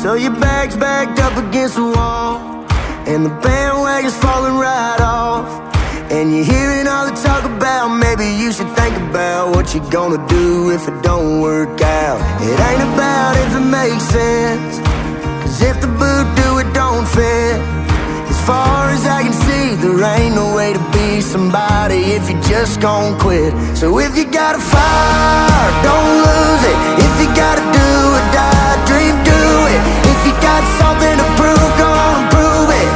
So your bag's backed up against the wall, and the bandwagon's falling right off. And you're hearing all the talk about maybe you should think about what you're gonna do if it don't work out. It ain't about if it makes sense, cause if the boot do it don't fit. As far as I can see, there ain't no way to be somebody if you just gon' quit. So if you got a fire, don't lose it. If you gotta do or die, dream, do it. If you got something to prove, go on and prove it.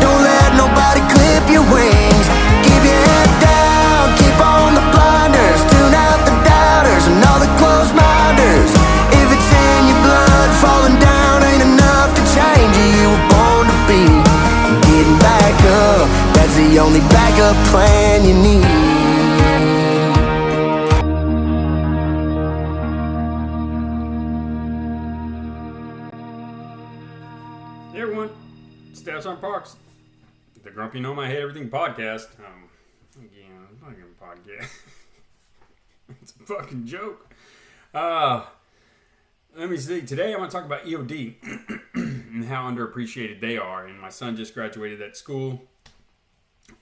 Don't let nobody clip your wings. Keep your head down, keep on the blinders. Tune out the doubters and all the closed minders. If it's in your blood, falling down ain't enough to change you. You were born to be. Getting back up, that's the only backup plan you need. Hey everyone, Stats on Parks, the Grumpy Gnome-I Hate Everything podcast. Again, fucking podcast. It's a fucking joke. Let me see. Today I want to talk about E.O.D. and how underappreciated they are. And my son just graduated that school.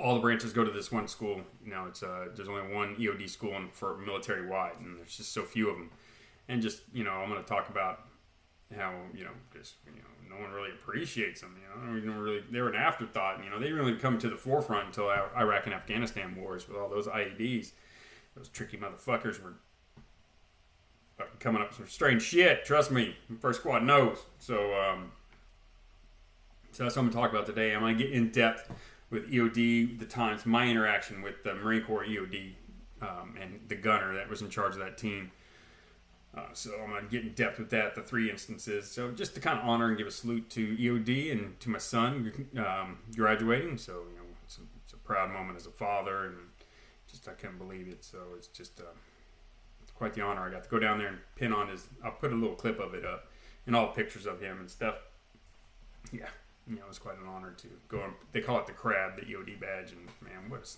All the branches go to this one school. You know, it's there's only one E.O.D. school for military wide, and there's just so few of them. And just, you know, I'm going to talk about how, you know, just, you know, no one really appreciates them. You know, really, they were an afterthought. You know, they didn't really come to the forefront until Iraq and Afghanistan wars with all those IEDs. Those tricky motherfuckers were coming up with some strange shit. Trust me, First Squad knows. So that's what I'm going to talk about today. I'm going to get in depth with E.O.D, the times, my interaction with the Marine Corps E.O.D, and the gunner that was in charge of that team. So I'm going to get in depth with that, the three instances. So just to kind of honor and give a salute to E.O.D and to my son graduating. So, you know, it's a proud moment as a father, and just I can't believe it. So it's just it's quite the honor. I got to go down there and pin on his. I'll put a little clip of it up and all the pictures of him and stuff. Yeah, you know, it's quite an honor to go on. They call it the crab, the E.O.D badge, and man, what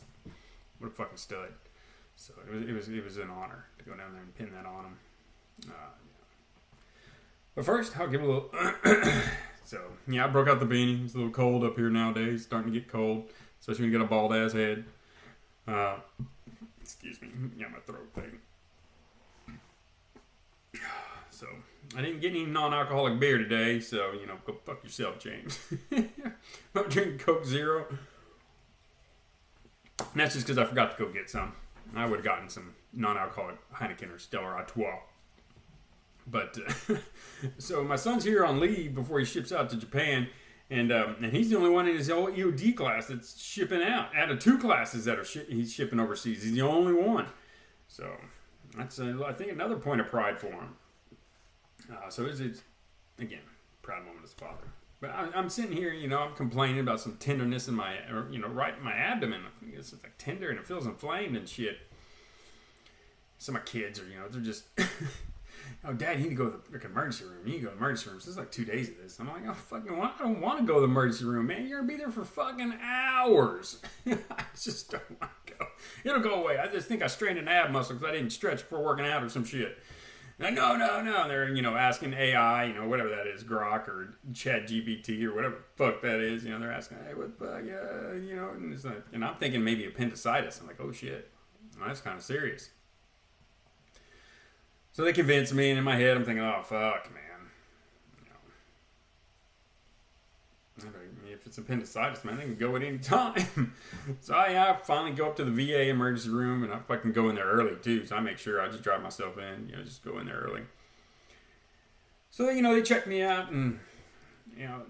a fucking stud. So it was an honor to go down there and pin that on him. Yeah. But first, I'll give a little. So yeah, I broke out the beanie. It's a little cold up here nowadays. Starting to get cold, especially when you got a bald ass head. Excuse me. Yeah, my throat thing. So I didn't get any non-alcoholic beer today. So, you know, go fuck yourself, James. I'm drinking Coke Zero. And that's just because I forgot to go get some. I would have gotten some non-alcoholic Heineken or Stella Artois. But so my son's here on leave before he ships out to Japan, and he's the only one in his whole E.O.D class that's shipping out. Out of two classes that are he's shipping overseas, he's the only one. So that's I think another point of pride for him. So it's again proud moment as a father. But I'm sitting here, you know, I'm complaining about some tenderness in my, or, you know, right in my abdomen. It's like tender and it feels inflamed and shit. So my kids are, you know, they're just. Oh, Dad, you need to go to the freaking emergency room. You need to go to the emergency room. So it's like 2 days of this. I'm like, I don't want to go to the emergency room, man. You're going to be there for fucking hours. I just don't want to go. It'll go away. I just think I strained an ab muscle because I didn't stretch before working out or some shit. And no. And they're, you know, asking AI, you know, whatever that is, Grok or Chat GPT or whatever the fuck that is. You know, they're asking, hey, what the fuck, you know, and, it's like, and I'm thinking maybe appendicitis. I'm like, oh, shit. Well, that's kind of serious. So they convinced me, and in my head, I'm thinking, oh, fuck, man. You know, if it's appendicitis, man, they can go at any time. So I finally go up to the VA emergency room, and I can go in there early, too. So I make sure I just drive myself in, you know, just go in there early. So, you know, they check me out, and, you know,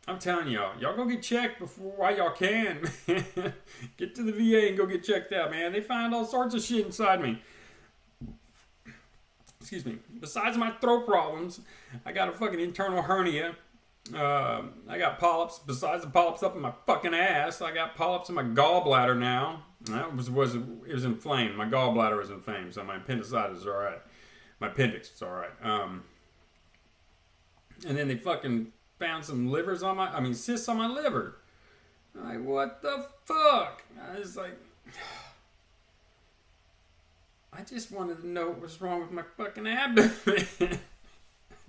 I'm telling y'all go get checked while y'all can, man. Get to the VA and go get checked out, man. They find all sorts of shit inside me. Excuse me. Besides my throat problems, I got a fucking internal hernia. I got polyps. Besides the polyps up in my fucking ass, I got polyps in my gallbladder now. It was inflamed. My gallbladder was inflamed, so my appendicitis is all right. My appendix is all right. And then they fucking found some cysts on my liver. I'm like, what the fuck? I was like, I just wanted to know what was wrong with my fucking abdomen.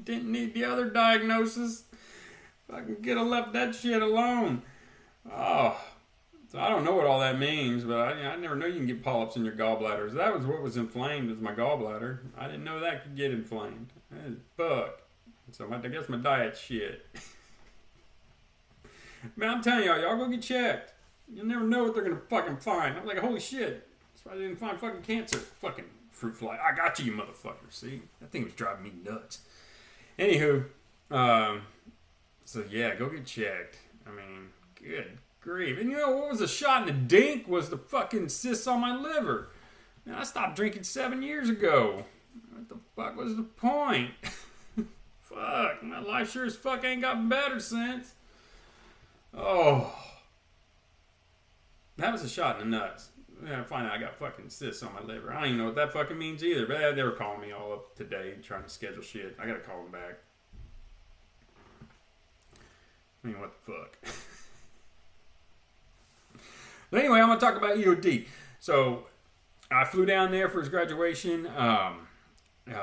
Didn't need the other diagnosis. I could have left that shit alone. Oh, so I don't know what all that means, but I never know you can get polyps in your gallbladders. That was what was inflamed, was my gallbladder. I didn't know that could get inflamed. Fuck. So I guess my diet's shit. Man, I'm telling y'all go get checked. You'll never know what they're gonna fucking find. I'm like, holy shit. That's why I didn't find fucking cancer. Fucking fruit fly. I got you, you motherfucker. See? That thing was driving me nuts. Anywho, so yeah, go get checked. I mean, good grief. And you know what was a shot in the dink was the fucking cysts on my liver. Man, I stopped drinking 7 years ago. What the fuck was the point? Fuck, my life sure as fuck ain't gotten better since. Oh. That was a shot in the nuts. Yeah, I find out I got fucking cysts on my liver. I don't even know what that fucking means either. But they were calling me all up today trying to schedule shit. I gotta call them back. I mean, what the fuck? But anyway, I'm gonna talk about E.O.D. So, I flew down there for his graduation.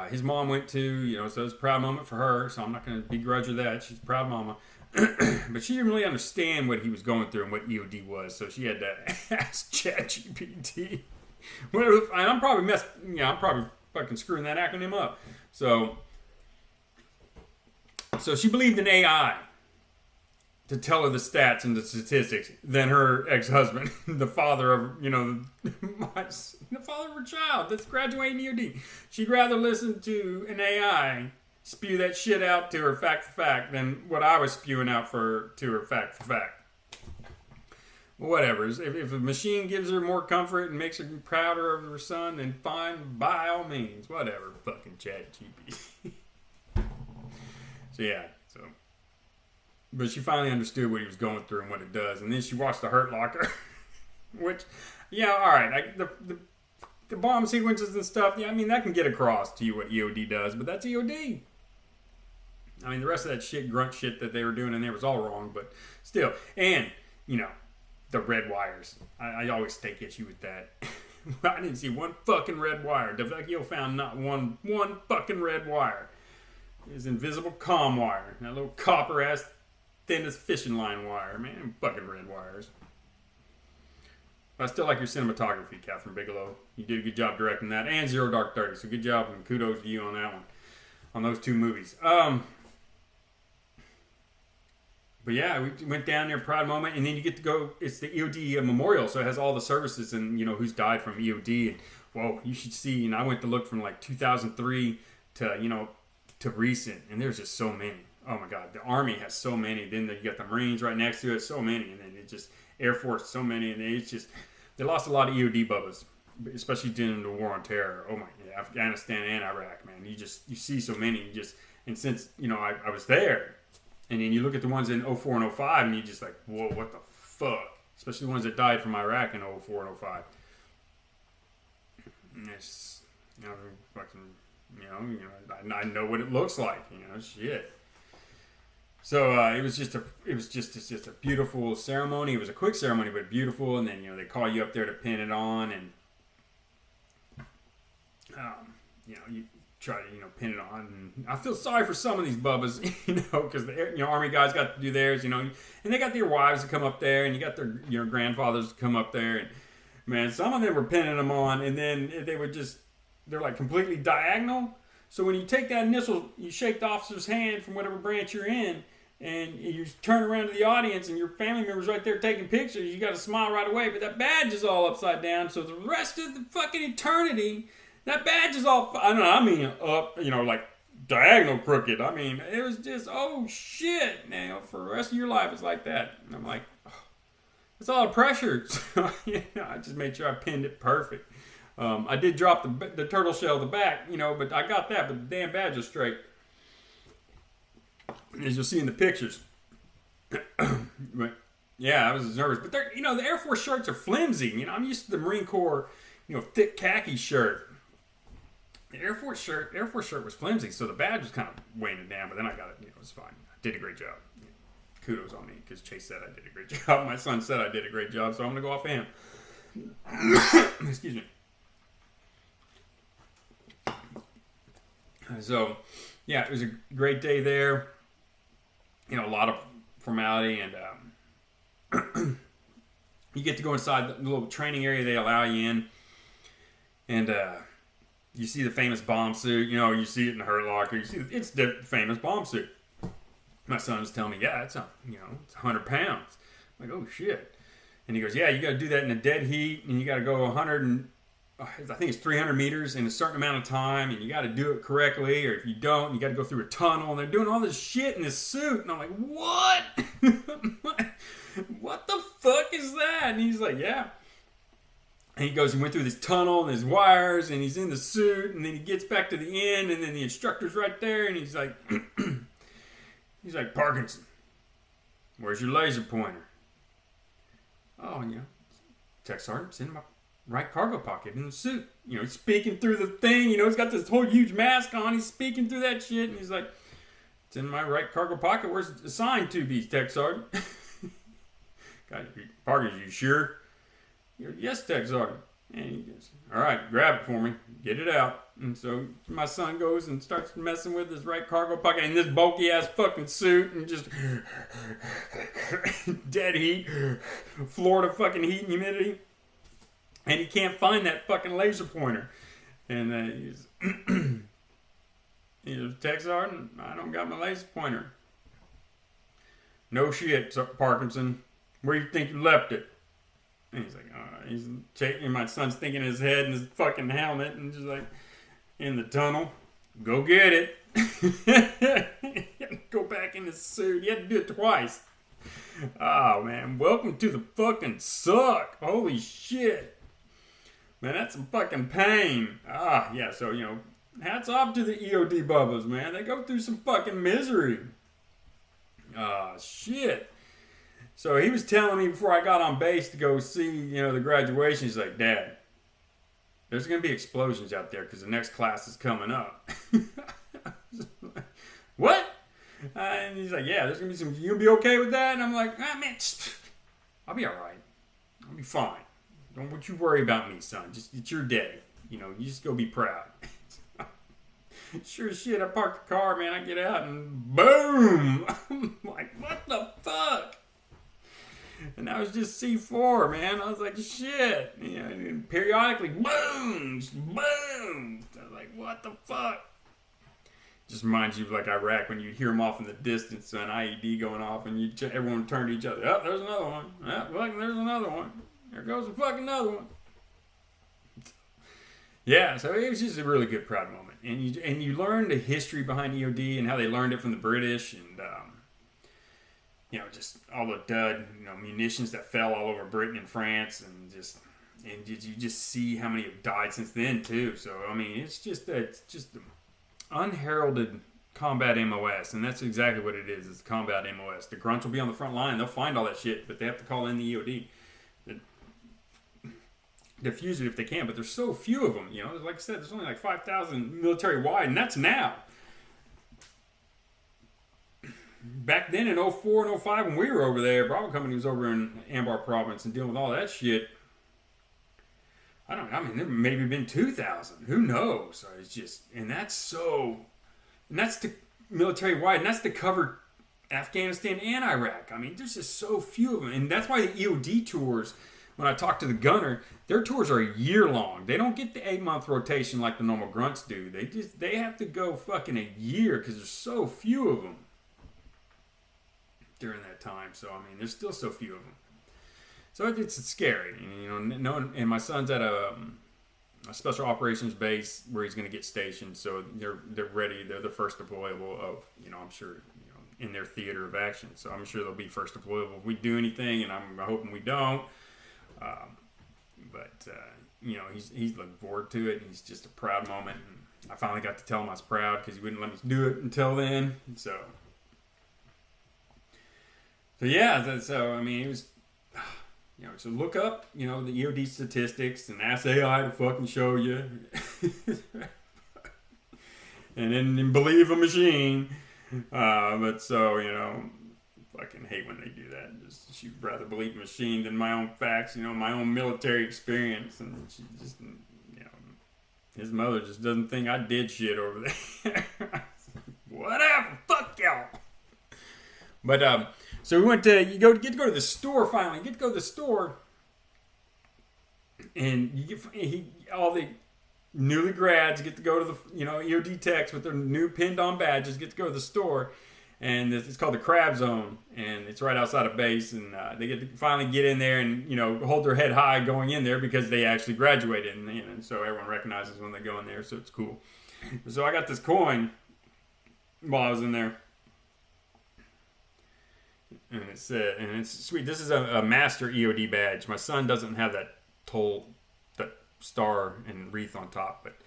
His mom went to, so it was a proud moment for her. So I'm not gonna begrudge her that. She's a proud mama. But she didn't really understand what he was going through and what E.O.D. was, so she had to ask ChatGPT. And I'm probably I'm probably fucking screwing that acronym up. So she believed in AI to tell her the stats and the statistics than her ex-husband, the father of, the father of her child that's graduating E.O.D. She'd rather listen to an AI spew that shit out to her fact for fact than what I was spewing out to her fact for fact. Well, whatever. If a machine gives her more comfort and makes her prouder of her son, then fine, by all means. Whatever. Fucking ChatGPT. But she finally understood what he was going through and what it does. And then she watched The Hurt Locker. Which, alright. The bomb sequences and stuff, that can get across to you what E.O.D. does. But that's E.O.D. The rest of that shit, grunt shit that they were doing in there was all wrong, but still. And, the red wires. I always take issue with that. I didn't see one fucking red wire. DeVecchio found not one fucking red wire. It was invisible comm wire. That little copper-ass, thin as fishing line wire. Man, fucking red wires. But I still like your cinematography, Catherine Bigelow. You did a good job directing that. And Zero Dark 30. So good job and kudos to you on that one. On those two movies. But yeah, we went down there, proud moment, and then you get to go. It's the E.O.D. memorial, so it has all the services and who's died from E.O.D. And whoa, you should see. And I went to look from like 2003 to to recent, and there's just so many. Oh my God, the Army has so many. Then you got the Marines right next to it, so many, and then it just Air Force, so many, and it's just they lost a lot of E.O.D. bubbas, especially during the War on Terror. Oh my, yeah, Afghanistan and Iraq, man. You see so many. And since I was there. And then you look at the ones in 04 and 05, and you just like, whoa, what the fuck? Especially the ones that died from Iraq in 04 and 05. And it's, fucking, I know what it looks like, shit. So it was just a beautiful ceremony. It was a quick ceremony, but beautiful. And then they call you up there to pin it on, and you try to pin it on. And I feel sorry for some of these bubbas, because the Army guys got to do theirs, and they got their wives to come up there, and you got their grandfathers to come up there, and man, some of them were pinning them on, and then they're like completely diagonal. So when you take that initial, you shake the officer's hand from whatever branch you're in, and you turn around to the audience, and your family member's right there taking pictures. You got to smile right away, but that badge is all upside down. So the rest of the fucking eternity, that badge is all, up, like diagonal crooked. It was just, oh shit, for the rest of your life, it's like that. And I'm like, oh, it's a lot of pressure. So, I just made sure I pinned it perfect. I did drop the turtle shell at the back, but I got that, but the damn badge is straight. As you'll see in the pictures. But yeah, I was nervous. But the Air Force shirts are flimsy. I'm used to the Marine Corps, thick khaki shirt. The Air Force shirt was flimsy, so the badge was kind of weighing it down, but then I got it, it was fine. I did a great job. Kudos on me, because Chase said I did a great job. My son said I did a great job, so I'm going to go off of him. Excuse me. So, yeah, it was a great day there. You know, a lot of formality, and you get to go inside the little training area they allow you in, and you see the famous bomb suit. You know, you see it in the Hurt Locker. You see it's the famous bomb suit. My son was telling me, yeah, it's 100 pounds. I'm like, oh shit. And he goes, yeah, you got to do that in a dead heat, and you got to go 100 and I think it's 300 meters in a certain amount of time, and you got to do it correctly, or if you don't, you got to go through a tunnel, and they're doing all this shit in this suit, and I'm like, what? What the fuck is that? And he's like, yeah. And he goes, he went through this tunnel, and there's wires, and he's in the suit, and then he gets back to the end, and then the instructor's right there, and he's like, he's like, Parkinson, where's your laser pointer? Oh, and Tech Sergeant's in my right cargo pocket in the suit. You know, he's speaking through the thing. You know, he's got this whole huge mask on. He's speaking through that shit. And he's like, it's in my right cargo pocket. Where's it assigned to be, Tech Sergeant? God, Parker, you sure? Yes, Tech Sergeant. And he goes, all right, grab it for me. Get it out. And so my son goes and starts messing with his right cargo pocket in this bulky ass fucking suit, and just dead heat, Florida fucking heat and humidity. And he can't find that fucking laser pointer. And he's Tech Sergeant, I don't got my laser pointer. No shit, Parkinson. Where you think you left it? And he's like, he's shaking. My son's thinking in his head and his fucking helmet, and just like, in the tunnel. Go get it. Go back in the suit. You had to do it twice. Oh, man. Welcome to the fucking suck. Holy shit. Man, that's some fucking pain. Yeah, so, hats off to the E.O.D. Bubbles, man. They go through some fucking misery. Shit. So he was telling me before I got on base to go see, the graduation. He's like, Dad, there's going to be explosions out there because the next class is coming up. What? And he's like, yeah, there's going to be some, you going to be okay with that? And I'm like, man, I'll be all right. I'll be fine. Don't you worry about me, son. Just, it's your day. You just go be proud. Sure as shit, I park the car, man. I get out and boom. I'm like, what the fuck? And that was just C4, man. I was like, shit. And periodically, boom, boom. I was like, what the fuck? Just reminds you of like Iraq when you'd hear them off in the distance, an IED going off, and everyone would turn to each other. Oh, there's another one. Oh, look, there's another one. There goes a fucking another one. Yeah, so it was just a really good, proud moment. And you learn the history behind E.O.D. and how they learned it from the British, and just all the dud, munitions that fell all over Britain and France, and you just see how many have died since then too. So I mean, it's just unheralded combat MOS, and that's exactly what it is. It's combat MOS. The grunts will be on the front line; they'll find all that shit, but they have to call in the E.O.D. Defuse it if they can, but there's so few of them. Like I said, there's only like 5,000 military wide, and that's now. Back then in 04 and 05 when we were over there, Bravo Company was over in Anbar Province and dealing with all that shit. There maybe been 2,000. Who knows? So it's just, and that's the military wide, and that's to cover Afghanistan and Iraq. I mean, there's just so few of them, and that's why the E.O.D. tours, when I talk to the gunner, their tours are a year long. They don't get the 8-month rotation like the normal grunts do. They have to go fucking a year because there's so few of them during that time. So I mean, there's still so few of them. So it's scary, and my son's at a special operations base where he's going to get stationed. So they're ready. They're the first deployable of I'm sure in their theater of action. So I'm sure they'll be first deployable if we do anything, and I'm hoping we don't. He's looking forward to it. And he's just a proud moment. And I finally got to tell him I was proud because he wouldn't let me do it until then. So yeah. So I mean, it was. So look up, the E.O.D. statistics and ask AI to fucking show you. And then believe a machine. Fucking hate when they do that. She'd rather believe a machine than my own facts, my own military experience. And she just, his mother just doesn't think I did shit over there. Whatever, fuck y'all. But so we went to get to go to the store finally. Get to go to the store, and all the newly grads get to go to the EOD techs with their new pinned on badges. Get to go to the store, and it's called the Crab Zone, and it's right outside of base. And they get to finally get in there and hold their head high going in there because they actually graduated, and so everyone recognizes when they go in there. So it's cool. So I got this coin while I was in there. And it's sweet. This is a master EOD badge. My son doesn't have that star and wreath on top, but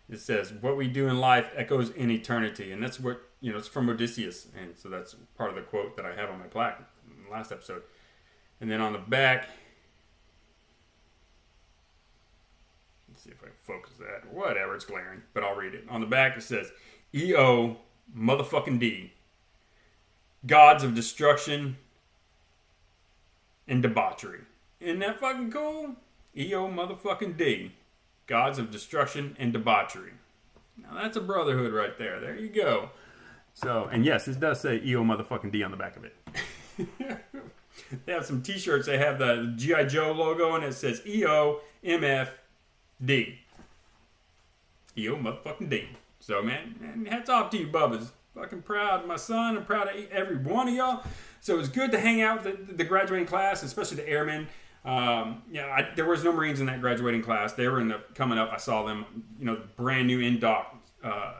it says, "What we do in life echoes in eternity," and that's what it's from Odysseus, and so that's part of the quote that I have on my plaque in the last episode. And then on the back, let's see if I can focus that. Whatever, it's glaring, but I'll read it. On the back, it says, "E.O. motherfucking D. Gods of destruction and debauchery." Isn't that fucking cool? E.O. motherfucking D. Gods of destruction and debauchery. Now that's a brotherhood right there. There you go. So, and yes, this does say E.O. motherfucking D on the back of it. They have some t-shirts. They have the G.I. Joe logo and it says E.O. M.F.D. E.O. motherfucking D. So, man, hats off to you, bubbas. Fucking proud of my son. I'm proud of every one of y'all. So it was good to hang out with the graduating class, especially the airmen. There was no Marines in that graduating class. They were coming up. I saw them, brand new in-dock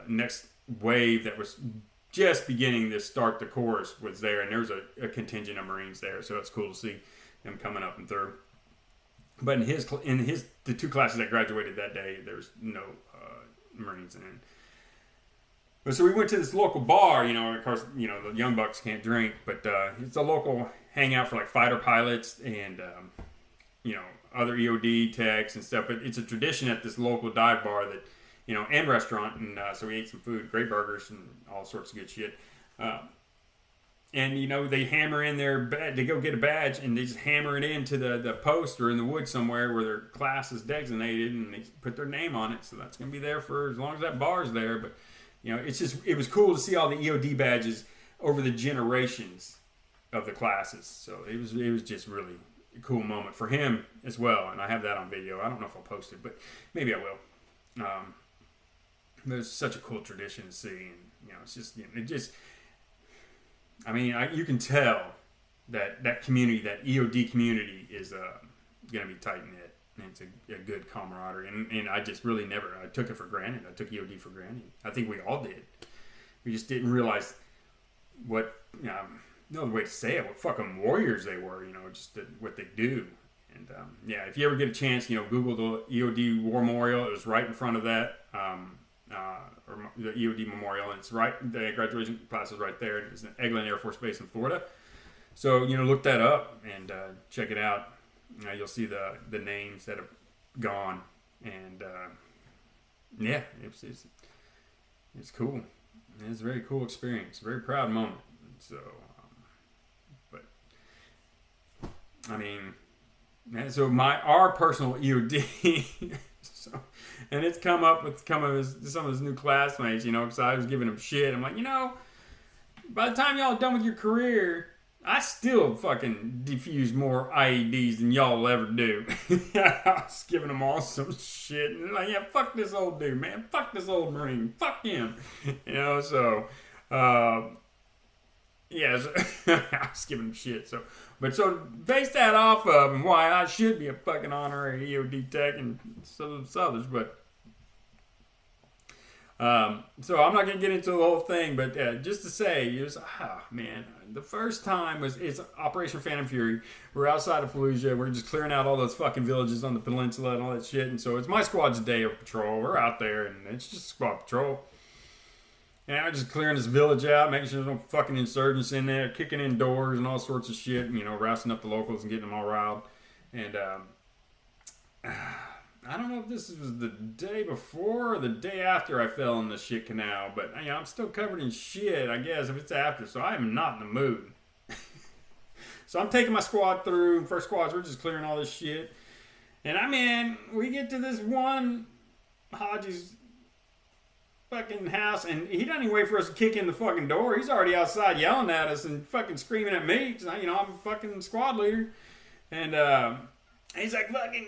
next wave that was just beginning to start the course was there. And there was a contingent of Marines there. So it's cool to see them coming up and through. But in the two classes that graduated that day, there was no Marines in it. But so we went to this local bar, of course, the young bucks can't drink, but it's a local hangout for like fighter pilots and, other EOD techs and stuff. But it's a tradition at this local dive bar that, and restaurant. And so we ate some food, great burgers and all sorts of good shit. And, they hammer in their badge, they go get a badge and they just hammer it into the post or in the woods somewhere where their class is designated and they put their name on it. So that's going to be there for as long as that bar's there. But it was cool to see all the EOD badges over the generations of the classes. So it was just really a cool moment for him as well. And I have that on video. I don't know if I'll post it, but maybe I will. It was such a cool tradition to see. And, it's just, you can tell that community, that EOD community is going to be tight-knit. And it's a good camaraderie. And I just really I took it for granted. I took EOD for granted. I think we all did. We just didn't realize what, no other way to say it, what fucking warriors they were, what they do. And, if you ever get a chance, Google the EOD War Memorial. It was right in front of that, or the EOD Memorial. And it's right, the graduation class is right there. It's in Eglin Air Force Base in Florida. So, look that up and check it out. You'll see the names that have gone, and it's cool. It's a very cool experience, very proud moment. So, our personal EOD, and it's come up with some of his new classmates, because I was giving him shit. I'm like, by the time y'all are done with your career, I still fucking defuse more IEDs than y'all will ever do. I was giving them all some shit. And like, fuck this old dude, man. Fuck this old Marine. Fuck him. So, I was giving them shit. So base that off of and why I should be a fucking honorary EOD tech and some others, but so I'm not going to get into the whole thing, but just to say, it was, the first time it's Operation Phantom Fury. We're outside of Fallujah. We're just clearing out all those fucking villages on the peninsula and all that shit. And so it's my squad's day of patrol. We're out there, and it's just squad patrol. And I'm just clearing this village out, making sure there's no fucking insurgents in there, kicking in doors and all sorts of shit, rousing up the locals and getting them all riled. And I don't know if this was the day before or the day after I fell in the shit canal, but I'm still covered in shit, I guess, if it's after, so I am not in the mood. So I'm taking my squad through, first squads, we're just clearing all this shit. And we get to this one Hodges' fucking house, and he doesn't even wait for us to kick in the fucking door. He's already outside yelling at us and fucking screaming at me, because, I'm a fucking squad leader. And he's like, fucking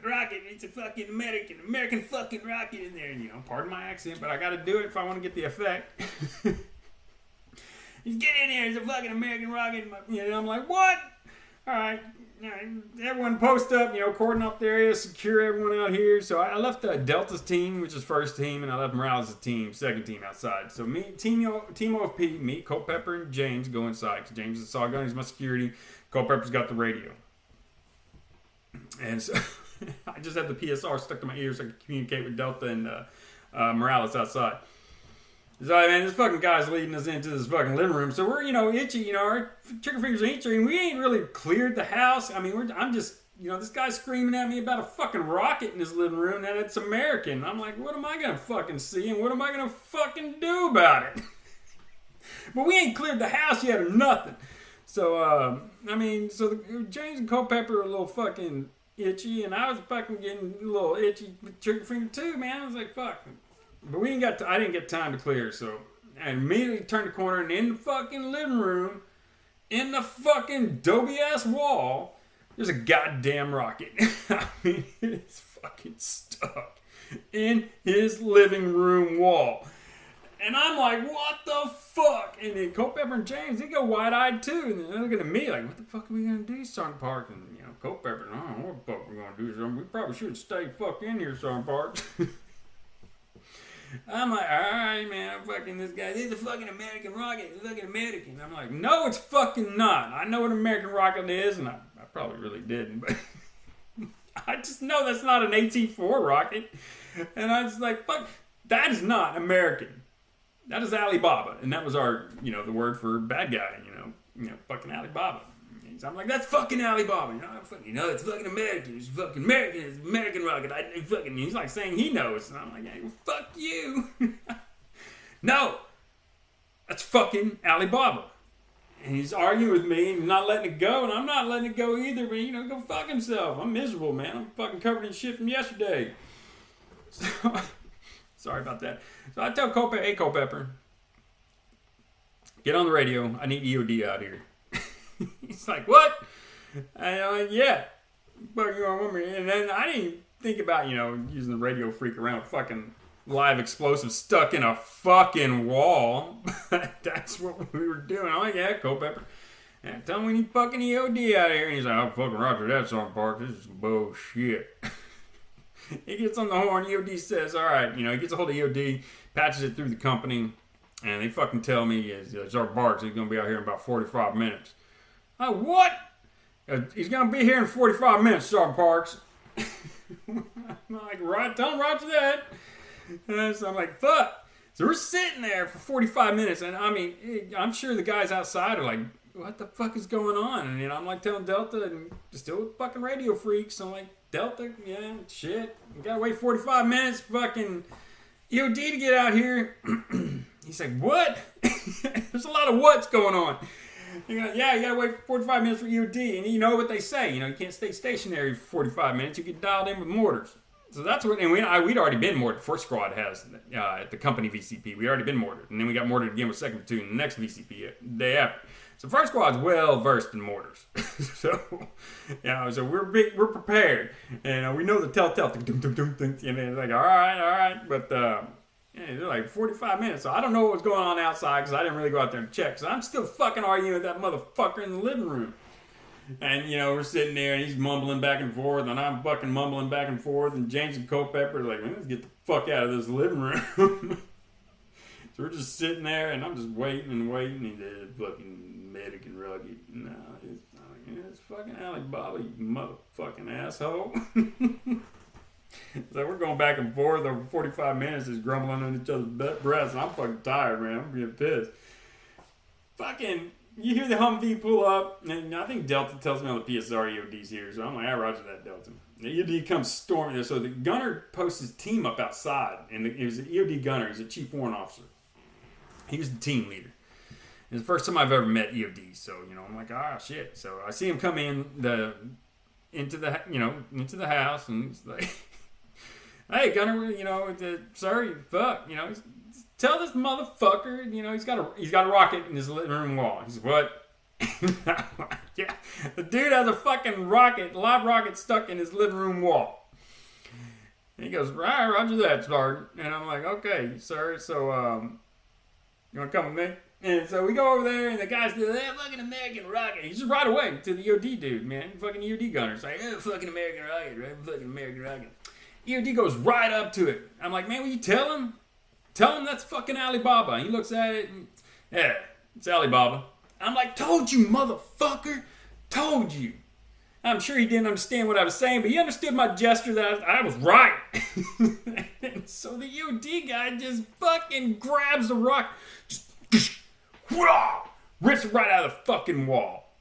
rocket, it's a fucking American fucking rocket in there. And, pardon my accent, but I got to do it if I want to get the effect. He's get in here, it's a fucking American rocket. I'm like, what? All right. Everyone post up, cordon up the area, secure everyone out here. So I left Delta's team, which is first team, and I left Morales' team, second team outside. So me, Team OFP, me, Culpepper, and James go inside. Because James is the saw gun, he's my security. Culpepper's got the radio. And so I just had the PSR stuck to my ears so I could communicate with Delta and Morales outside. So, man, this fucking guy's leading us into this fucking living room. So we're, itchy, our trigger fingers are itchy, and we ain't really cleared the house. I mean, I'm just, this guy's screaming at me about a fucking rocket in his living room, and it's American. I'm like, what am I gonna fucking see, and what am I gonna fucking do about it? But we ain't cleared the house yet or nothing. So, James and Culpepper are a little fucking itchy, and I was fucking getting a little itchy with trigger finger too, man. I was like, fuck. But I didn't get time to clear, so I immediately turned the corner, and in the fucking living room, in the fucking Dobie-ass wall, there's a goddamn rocket. I mean, it's fucking stuck in his living room wall. And I'm like, what the fuck? And then Culpepper and James, they go wide-eyed too, and they're looking at me like, what the fuck are we going to do, Sergeant Parks? And, Culpepper, I don't know what the fuck we're going to do, Sergeant. We probably should stay fuck in here, Sergeant Parks. I'm like, all right, man, this guy. This is a fucking American rocket. It's fucking American. I'm like, no, it's fucking not. I know what an American rocket is, and I probably really didn't, but I just know that's not an AT-4 rocket. And I was like, fuck, that is not American. That is Alibaba. And that was our, the word for bad guy, fucking Alibaba. So I'm like, that's fucking Alibaba. It's fucking American. It's fucking American. It's an American rocket. He's like saying he knows. And I'm like, hey, well, fuck you. No. That's fucking Alibaba. And he's arguing with me and not letting it go. And I'm not letting it go either. But, go fuck himself. I'm miserable, man. I'm fucking covered in shit from yesterday. So, sorry about that. So I tell Culpepper, hey, Culpepper, get on the radio. I need E.O.D. out here. He's like, what? And I'm like, yeah. But and then I didn't think about, using the radio freak around with fucking live explosives stuck in a fucking wall. That's what we were doing. I'm like, yeah, Culpepper. And tell him we need fucking E.O.D. out of here. And he's like, oh, fucking roger that, Sergeant Park. This is bullshit. He gets on the horn. E.O.D. says, all right. He gets a hold of E.O.D., patches it through the company, and they fucking tell me, Sergeant Parks, he's going to be out here in about 45 minutes. What? He's going to be here in 45 minutes, Sergeant Parks. I'm like, right, tell him roger that. And so I'm like, fuck. So we're sitting there for 45 minutes, and I'm sure the guys outside are like, what the fuck is going on? And I'm like telling Delta, and still with fucking radio freaks. I'm like, Delta, yeah, shit. We got to wait 45 minutes for fucking E.O.D. to get out here. He's like, what? There's a lot of what's going on. You gotta wait 45 minutes for E.O.D. And you know what they say. You can't stay stationary for 45 minutes. You get dialed in with mortars. So that's what, and we'd already been mortared. First squad has at the company VCP. We'd already been mortared. And then we got mortared again with second platoon the next VCP the day after. So first squad's well versed in mortars. So we're prepared. And we know the telltale. And it's like, all right. But they're like 45 minutes. So I don't know what was going on outside because I didn't really go out there and check. So I'm still fucking arguing with that motherfucker in the living room. And, we're sitting there and he's mumbling back and forth and I'm fucking mumbling back and forth. And James and Culpepper are like, man, let's get the fuck out of this living room. So we're just sitting there and I'm just waiting. He's fucking American rugged. No, it's fucking Alibaba, you motherfucking asshole. So we're going back and forth over 45 minutes, just grumbling on each other's breaths. And I'm fucking tired, man. I'm getting pissed. Fucking, you hear the Humvee pull up, and I think Delta tells me on the PSR E.O.D.'s here. So I'm like, roger that, Delta. The E.O.D. comes storming there. So the gunner posts his team up outside. And it was an E.O.D. gunner. He's a chief warrant officer. He was the team leader. It's the first time I've ever met E.O.D. So, I'm like, shit. So I see him come into the house, and it's like, Hey, Gunner, sir, fuck, tell this motherfucker, he's got a rocket in his living room wall. He said, what? Yeah, the dude has a fucking live rocket stuck in his living room wall. And he goes, right, roger that, Sergeant. And I'm like, okay, sir, so, you want to come with me? And so we go over there, and the guy's doing that fucking American rocket. He's just right away to the E.O.D. dude, man. Fucking E.O.D. gunner. It's like, fucking American rocket, right? Fucking American rocket. E.O.D. goes right up to it. I'm like, man, will you tell him? Tell him that's fucking Alibaba. He looks at it, and, yeah, it's Alibaba. I'm like, told you, motherfucker. Told you. I'm sure he didn't understand what I was saying, but he understood my gesture that I was right. And so the E.O.D. guy just fucking grabs the rock, just rips it right out of the fucking wall.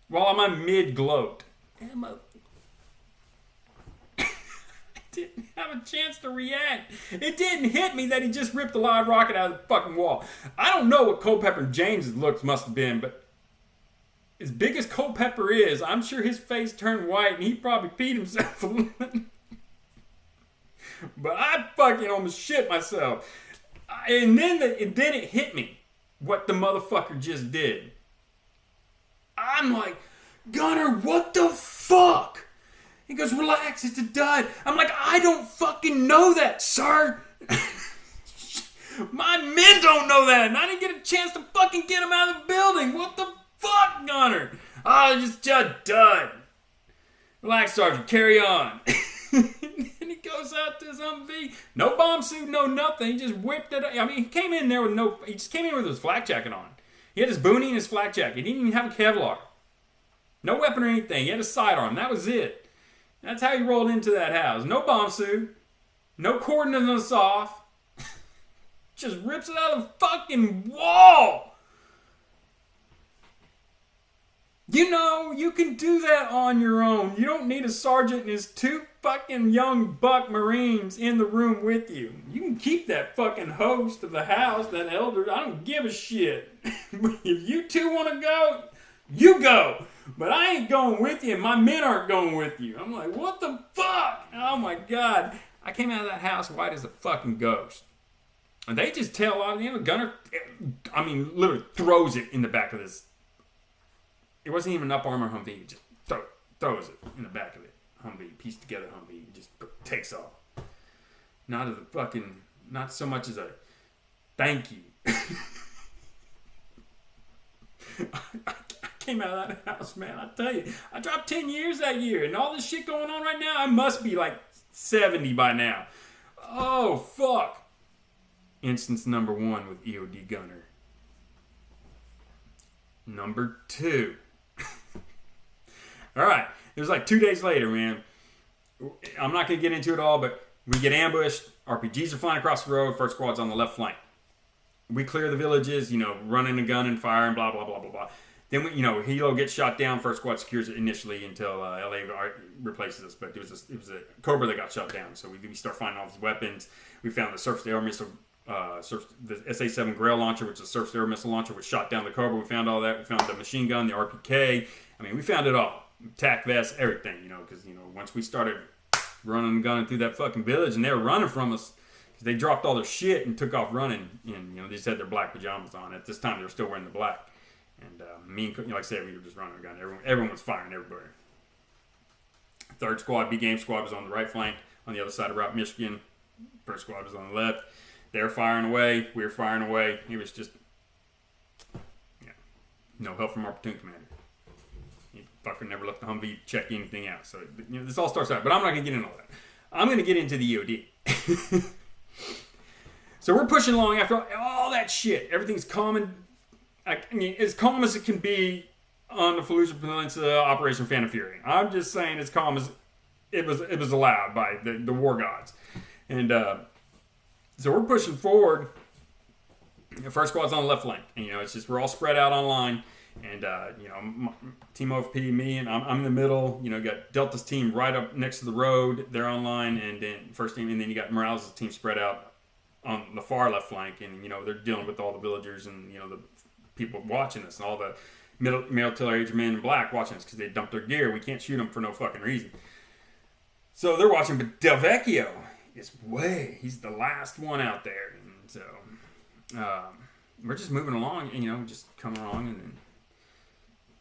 While I'm on mid-gloat. I didn't have a chance to react. It didn't hit me that he just ripped a live rocket out of the fucking wall. I don't know what Culpepper James's looks must have been, but as big as Culpepper is, I'm sure his face turned white and he probably peed himself a little. But I fucking almost shit myself. And then it hit me what the motherfucker just did. I'm like, Gunner, what the fuck? He goes, relax, it's a dud. I'm like, I don't fucking know that, sir. My men don't know that, and I didn't get a chance to fucking get him out of the building. What the fuck, Gunner? Oh, just a dud. Relax, Sergeant, carry on. And he goes out to his Humvee. No bomb suit, no nothing. He just whipped it. I mean, he came in there with he just came in with his flak jacket on. He had his boonie and his flak jacket. He didn't even have a Kevlar. No weapon or anything. He had a sidearm. That was it. That's how he rolled into that house. No bomb suit. No cordoning us off. Just rips it out of the fucking wall. You can do that on your own. You don't need a sergeant and his two fucking young buck Marines in the room with you. You can keep that fucking host of the house, that elder. I don't give a shit. If you two want to go, you go. But I ain't going with you, and my men aren't going with you. I'm like, what the fuck? Oh my God. I came out of that house white as a fucking ghost. And they just tell on the gunner, literally throws it in the back of this. It wasn't even an up armor Humvee. He just throws it in the back of it. Humvee, pieced together Humvee. He just takes off. Not so much as a thank you. I came out of that house, man. I tell you, I dropped 10 years that year, and all this shit going on right now, I must be like 70 by now. Oh, fuck. Instance number 1 with E.O.D. Gunner. Number 2. All right. It was like 2 days later, man. I'm not going to get into it all, but we get ambushed. RPGs are flying across the road. First squad's on the left flank. We clear the villages, running a gun and firing, blah, blah, blah, blah, blah. Then, Hilo gets shot down. First squad secures it initially until LA replaces us. But it was a Cobra that got shot down. So we start finding all these weapons. We found the surface-to-air missile, the SA-7 Grail launcher, which is a surface-to-air missile launcher, which shot down the Cobra. We found all that. We found the machine gun, the RPK. We found it all. Tac vest, everything, because, once we started running and gunning through that fucking village, and they were running from us, because they dropped all their shit and took off running, and, they just had their black pajamas on. At this time, they were still wearing the black. And me and, like I said, we were just running and gunning. Everyone was firing everybody. Third squad, B-Game squad, was on the right flank, on the other side of Route Michigan. First squad was on the left. They were firing away. We were firing away. It was just, no help from our platoon commander. He fucker never left the Humvee, check anything out. So, this all starts out. But I'm not going to get into all that. I'm going to get into the E.O.D. So we're pushing along after all that shit. Everything's calm and, as calm as it can be on the Fallujah Peninsula, Operation Fan of Fury. I'm just saying as calm as it was allowed by the war gods. And so we're pushing forward. The first squad's on the left flank. And, it's just we're all spread out on line. And, Team OFP, me, and I'm in the middle. Got Delta's team right up next to the road. They're online. And then first team, and then you got Morales' team spread out on the far left flank. And, they're dealing with all the villagers and, the people watching us and all the middle-age men in black watching us because they dumped their gear. We can't shoot them for no fucking reason. So they're watching, but Del Vecchio is he's the last one out there. And so we're just moving along, and, just coming along, and then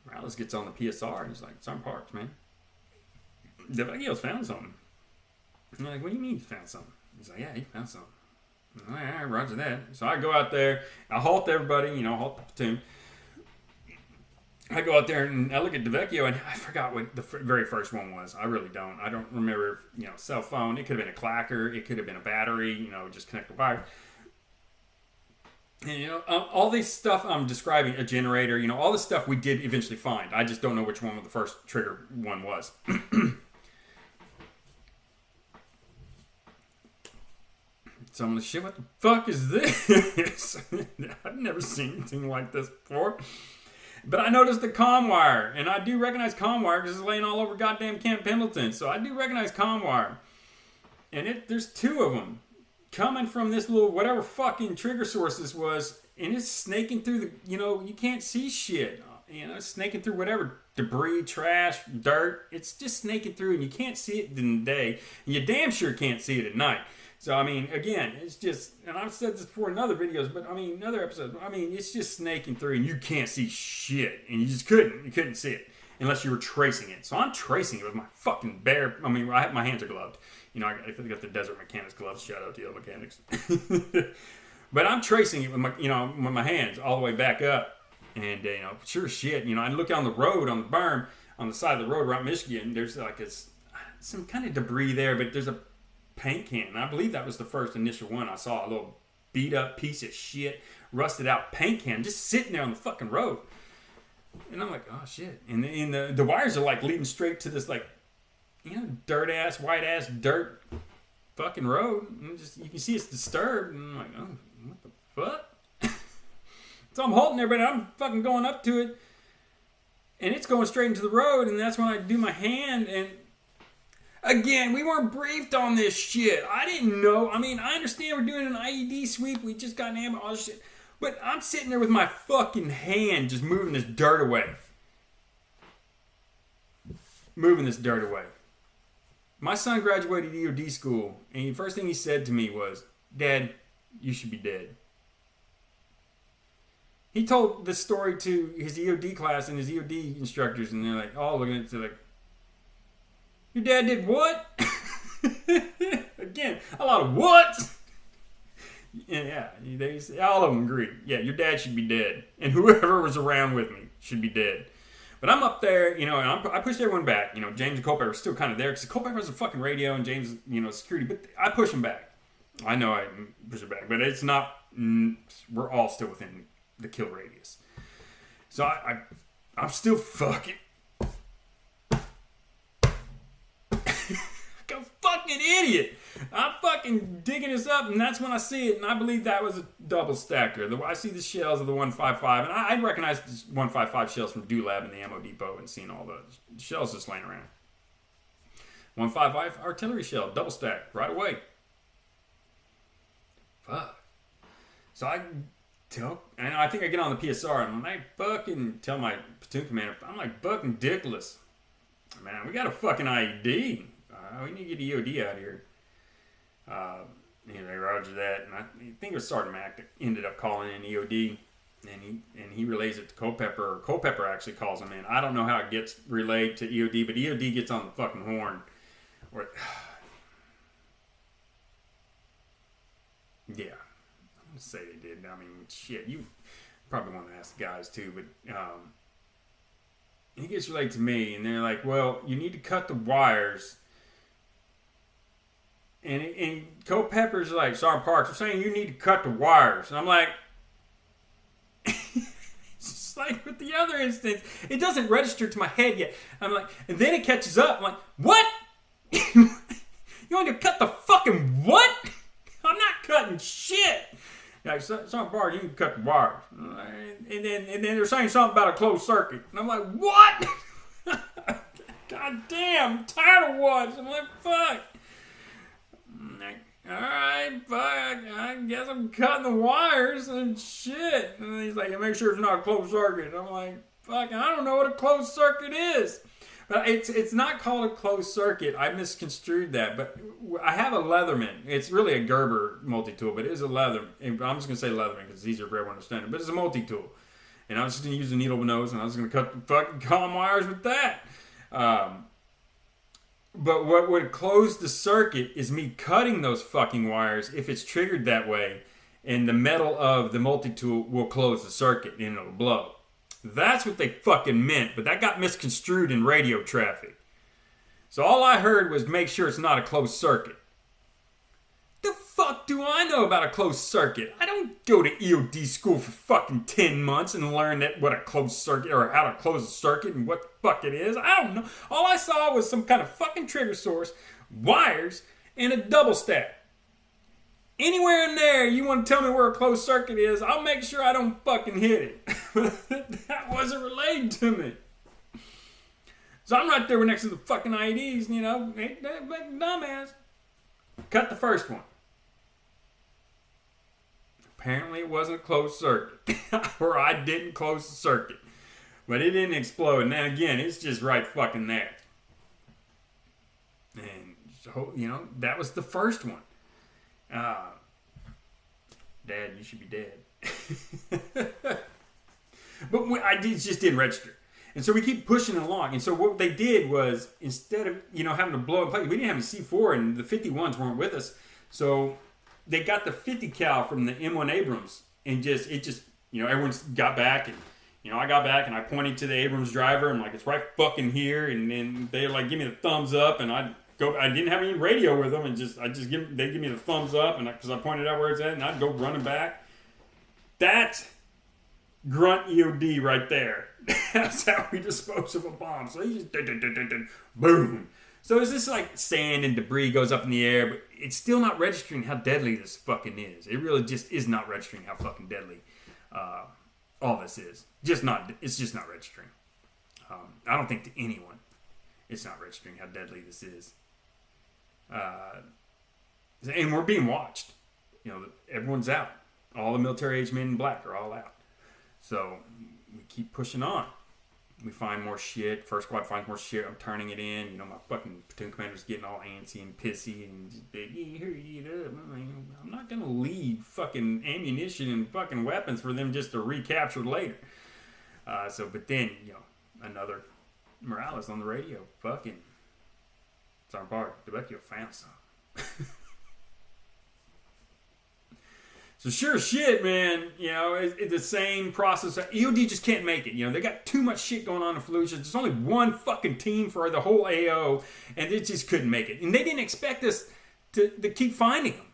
Morales gets on the PSR, and he's like, Sergeant Parks, man, Del Vecchio's found something. And I'm like, what do you mean he found something? He's like, yeah, he found something. All right, roger that. So I go out there, I halt everybody, halt the platoon. I go out there and I look at DeVecchio, and I forgot what the very first one was. I really don't. I don't remember, cell phone. It could have been a clacker. It could have been a battery, just connect the wire. And, all this stuff I'm describing, a generator, all this stuff we did eventually find. I just don't know which one the first trigger one was. So I'm like, shit, what the fuck is this? I've never seen anything like this before. But I noticed the comm wire, and I do recognize comm wire because it's laying all over goddamn Camp Pendleton. So I do recognize comm wire. And there's two of them coming from this little whatever fucking trigger source this was, and it's snaking through the, you can't see shit. It's snaking through whatever debris, trash, dirt. It's just snaking through, and you can't see it in the day, and you damn sure can't see it at night. So, again, it's just, and I've said this before in other videos, but, other episodes, it's just snaking through, and you can't see shit, and you couldn't see it, unless you were tracing it. So I'm tracing it with my fucking bare, my hands are gloved. I got the Desert Mechanics gloves, shout out to the mechanics. But I'm tracing it with my hands all the way back up, and, sure as shit, I look down the road on the berm, on the side of the road around Michigan, there's some kind of debris there, but there's a paint can. And I believe that was the first initial one I saw. A little beat up piece of shit, rusted out paint can just sitting there on the fucking road. And I'm like, oh shit. And the wires are like leading straight to this dirt ass, white ass dirt fucking road. And you can see it's disturbed. And I'm like, oh, what the fuck? So I'm halting there, but I'm fucking going up to it. And it's going straight into the road. And that's when I do my hand, and again, we weren't briefed on this shit. I didn't know. I understand we're doing an IED sweep. We just got an ammo, all this shit. But I'm sitting there with my fucking hand just moving this dirt away. My son graduated E.O.D. school, and the first thing he said to me was, Dad, you should be dead. He told this story to his E.O.D. class and his E.O.D. instructors, and they're like, all looking at it, like, your dad did what? Again, a lot of what? Yeah, all of them agreed. Yeah, your dad should be dead. And whoever was around with me should be dead. But I'm up there, and I pushed everyone back. James and Culpepper were still kind of there, because Culpepper has a fucking radio, and James, security. But I push him back. I know I push it back, but it's not, we're all still within the kill radius. So I'm still fucking... a fucking idiot. I'm fucking digging this up, and that's when I see it, and I believe that was a double stacker. I see the shells of the 155, and I recognize the 155 shells from Dulab in the ammo depot and seeing all the shells just laying around. 155 artillery shell, double stack, right away. Fuck. So I think I get on the PSR, and I fucking tell my platoon commander, I'm like, fucking dickless. Man, we got a fucking IED. We need to get E.O.D. out of here. They roger that, and I think it was Sergeant Mac that ended up calling in E.O.D. and he relays it to Culpepper. Or Culpepper actually calls him in. I don't know how it gets relayed to E.O.D., but E.O.D. gets on the fucking horn. Yeah, I'm gonna say they did. Shit, you probably want to ask the guys too, but he gets relayed to me, and they're like, well, you need to cut the wires. And Culpepper's like, Sergeant Parks, they're saying you need to cut the wires. And I'm like, it's just like with the other instance, it doesn't register to my head yet. I'm like, and then it catches up. I'm like, what? You want to cut the fucking what? I'm not cutting shit. Like, Sergeant Parks, you can cut the wires. And then they're saying something about a closed circuit. And I'm like, what? God damn, I'm tired of what? I'm like, fuck. Alright, fuck, I guess I'm cutting the wires and shit. And he's like, make sure it's not a closed circuit. And I'm like, fuck, I don't know what a closed circuit is. But it's not called a closed circuit. I misconstrued that. But I have a Leatherman. It's really a Gerber multi-tool, but it is a Leatherman. I'm just going to say Leatherman because it's easier for everyone to understand it. But it's a multi-tool. And I was just going to use the needle nose, and I was going to cut the fucking comm wires with that. But what would close the circuit is me cutting those fucking wires if it's triggered that way, and the metal of the multi-tool will close the circuit and it'll blow. That's what they fucking meant, but that got misconstrued in radio traffic. So all I heard was make sure it's not a closed circuit. The fuck do I know about a closed circuit? I don't go to E.O.D. school for fucking 10 months and learn what a closed circuit, or how to close a circuit and what the fuck it is. I don't know. All I saw was some kind of fucking trigger source, wires, and a double stack. Anywhere in there you want to tell me where a closed circuit is, I'll make sure I don't fucking hit it. That wasn't relayed to me. So I'm right there next to the fucking IEDs, you know, dumbass. Cut the first one. Apparently it wasn't a closed circuit. Or I didn't close the circuit. But it didn't explode. And then again, it's just right fucking there. And, so, you know, that was the first one. Dad, you should be dead. But it just didn't register. And so we keep pushing it along. And so what they did was, instead of, you know, having to blow and play, we didn't have a C4 and the 51s weren't with us. So they got the 50 cal from the M1 Abrams and it just, you know, everyone's got back and, you know, I got back and I pointed to the Abrams driver and like, it's right fucking here. And then they like, give me the thumbs up and I didn't have any radio with them and they give me the thumbs up and because I pointed out where it's at and I'd go running back. That's grunt E.O.D. right there. That's how we dispose of a bomb. So you just boom. So it's just like sand and debris goes up in the air, but it's still not registering how deadly this fucking is. It really just is not registering how fucking deadly all this is. It's just not registering. I don't think to anyone it's not registering how deadly this is. And we're being watched. You know, everyone's out. All the military-aged men in black are all out. So we keep pushing on. We find more shit. First squad finds more shit. I'm turning it in. You know, my fucking platoon commander's getting all antsy and pissy and just big. I'm not gonna leave fucking ammunition and fucking weapons for them just to recapture later. But then, you know, another Morales on the radio. Fucking Sergeant Park, DeBecchio found some. So sure shit, man, you know, it's the same process. E.O.D. just can't make it. You know, they got too much shit going on in Fallujah. There's only one fucking team for the whole AO, and they just couldn't make it. And they didn't expect us to keep finding them.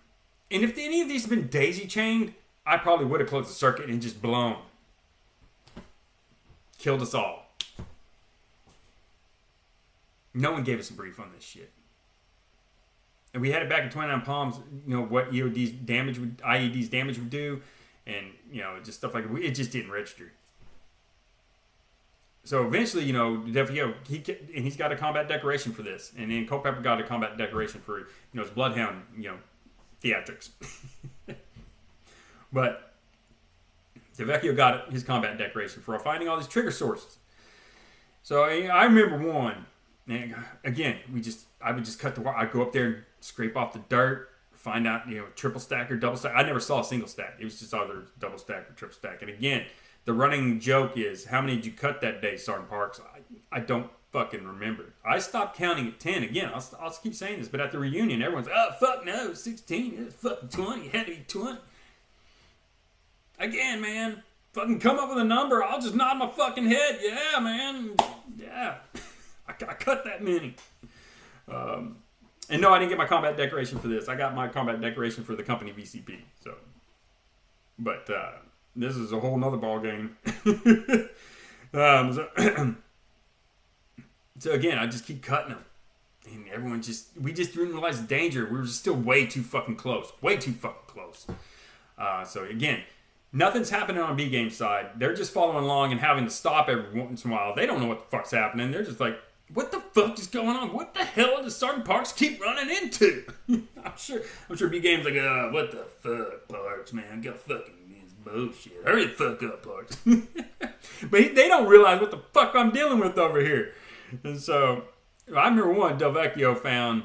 And if any of these had been daisy-chained, I probably would have closed the circuit and just blown. Killed us all. No one gave us a brief on this shit. And we had it back in 29 Palms, you know, what E.O.D.'s damage IED's damage would do. And, you know, just stuff like it just didn't register. So eventually, you know, he's got a combat decoration for this. And then Culpepper got a combat decoration for, you know, his Bloodhound, you know, theatrics. But DeVecchio got his combat decoration for finding all these trigger sources. So I remember one. And again, I would just cut the wire. I'd go up there and scrape off the dirt, find out, you know, triple stack or double stack. I never saw a single stack. It was just either double stack or triple stack. And again, the running joke is, how many did you cut that day, Sergeant Parks? I don't fucking remember. I stopped counting at 10. Again, I'll keep saying this, but at the reunion, everyone's, oh, fuck no, 16. It's fucking 20. It had to be 20. Again, man, fucking come up with a number. I'll just nod my fucking head. Yeah, man. Yeah. I cut that many. And no, I didn't get my combat decoration for this. I got my combat decoration for the company VCP. So, but this is a whole nother ball game. So again, I just keep cutting them, and everyone we just didn't realize the danger. We were just still way too fucking close. So again, nothing's happening on B game side. They're just following along and having to stop every once in a while. They don't know what the fuck's happening. They're just like, what the fuck is going on? What the hell does Sergeant Parks keep running into? I'm sure B game's like, what the fuck, Parks, man? Got fucking this bullshit. Hurry the fuck up, Parks. But they don't realize what the fuck I'm dealing with over here. And so I remember one, Del Vecchio found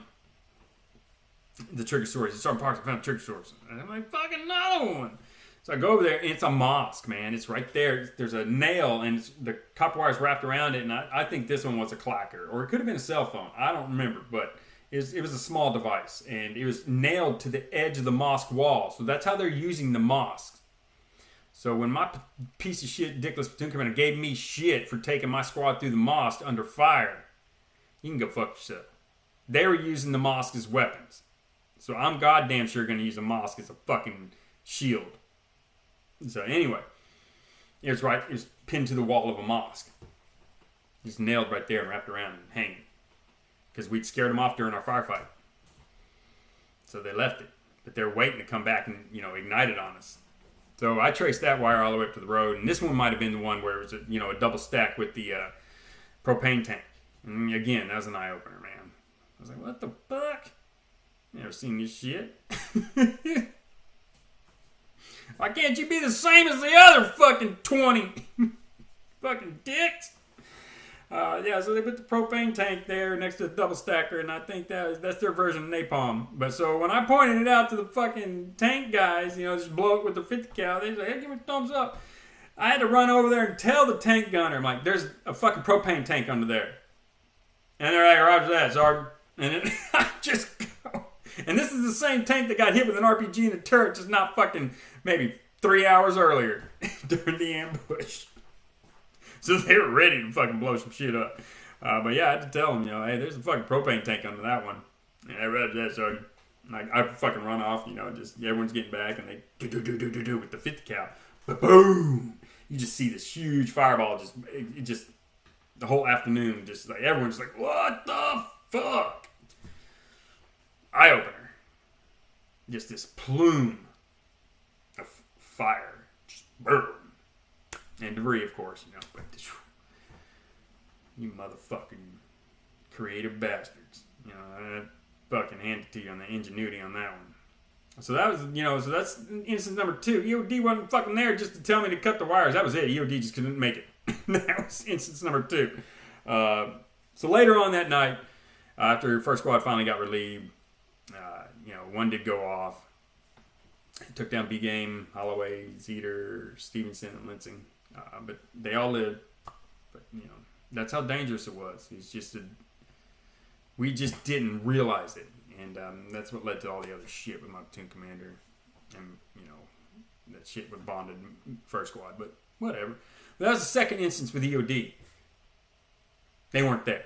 the trigger stories. In certain parks, I found trigger stories. And I'm like, fucking another one. So I go over there, and it's a mosque, man. It's right there. There's a nail, and the copper wire's wrapped around it, and I think this one was a clacker. Or it could have been a cell phone. I don't remember, but it was a small device, and it was nailed to the edge of the mosque wall. So that's how they're using the mosque. So when my piece of shit, dickless platoon commander gave me shit for taking my squad through the mosque under fire, you can go fuck yourself. They were using the mosque as weapons. So I'm goddamn sure going to use a mosque as a fucking shield. So anyway, it was pinned to the wall of a mosque. Just nailed right there and wrapped around and hanging. Because we'd scared them off during our firefight. So they left it. But they're waiting to come back and, ignite it on us. So I traced that wire all the way up to the road. And this one might have been the one where it was a double stack with the propane tank. And again, that was an eye-opener, man. I was like, what the fuck? Never seen this shit. Why can't you be the same as the other fucking 20? Fucking dicks. So they put the propane tank there next to the double stacker, and I think that's their version of napalm. But so when I pointed it out to the fucking tank guys, just blow it with the 50 cal, they said, hey, give me a thumbs up. I had to run over there and tell the tank gunner, I'm like, there's a fucking propane tank under there. And they're like, roger that, Sergeant. And then I just go. And this is the same tank that got hit with an RPG in the turret, just not fucking maybe 3 hours earlier during the ambush. So they were ready to fucking blow some shit up. But yeah, I had to tell them, hey, there's a fucking propane tank under that one. And I read that, so I fucking run off, just everyone's getting back, and they do with the 50 cal. But boom! You just see this huge fireball, just the whole afternoon, just like everyone's like, what the fuck? Eye opener. Just this plume of fire, just burn. And debris, of course, but you motherfucking creative bastards. I fucking hand it to you on the ingenuity on that one. So that was, so that's instance number 2. E.O.D. wasn't fucking there just to tell me to cut the wires. That was it. E.O.D. just couldn't make it. That was instance number 2. So later on that night, after first squad finally got relieved, one did go off. He took down B-Game, Holloway, Zeter, Stevenson, and Lansing. But they all lived. But, that's how dangerous it was. We just didn't realize it. And that's what led to all the other shit with my platoon commander. And, that shit with bonded first squad. But whatever. But that was the second instance with E.O.D. They weren't there.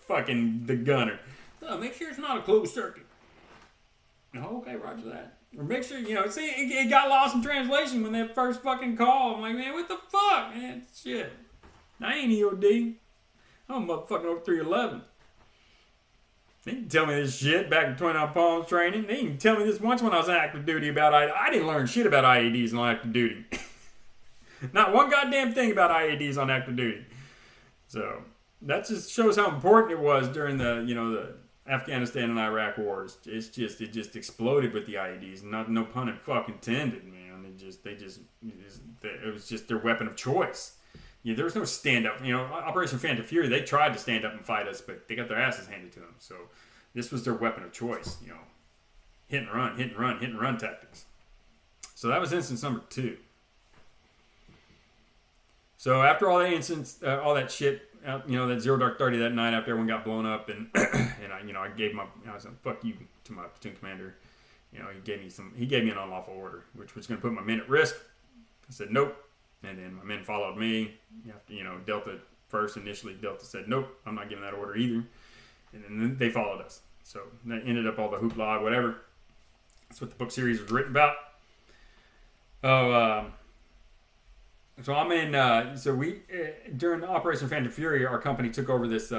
Fucking the gunner. Oh, make sure it's not a closed circuit. Oh, okay, roger that. Or make sure, see, it got lost in translation when that first fucking call. I'm like, man, what the fuck, man? Shit. I ain't E.O.D. I'm motherfucking over 311. They didn't tell me this shit back in 29 Palms training. They didn't tell me this once when I was on active duty about IEDs. I didn't learn shit about IEDs on active duty. Not one goddamn thing about IEDs on active duty. So, that just shows how important it was during the Afghanistan and Iraq wars. It just exploded with the IEDs. No pun intended, man. It was just their weapon of choice. There was no stand up. Operation Phantom Fury, they tried to stand up and fight us, but they got their asses handed to them. So this was their weapon of choice. Hit and run tactics. So that was instance number 2. So after all that shit, that Zero Dark 30 that night after everyone got blown up, and I gave I was like, fuck you to my platoon commander. He gave me an unlawful order, which was going to put my men at risk. I said nope, and then my men followed me. Delta first initially. Delta said nope, I'm not giving that order either, and then they followed us. So that ended up all the hoopla, whatever. That's what the book series was written about. So I'm in. So we during Operation Phantom Fury, our company took over this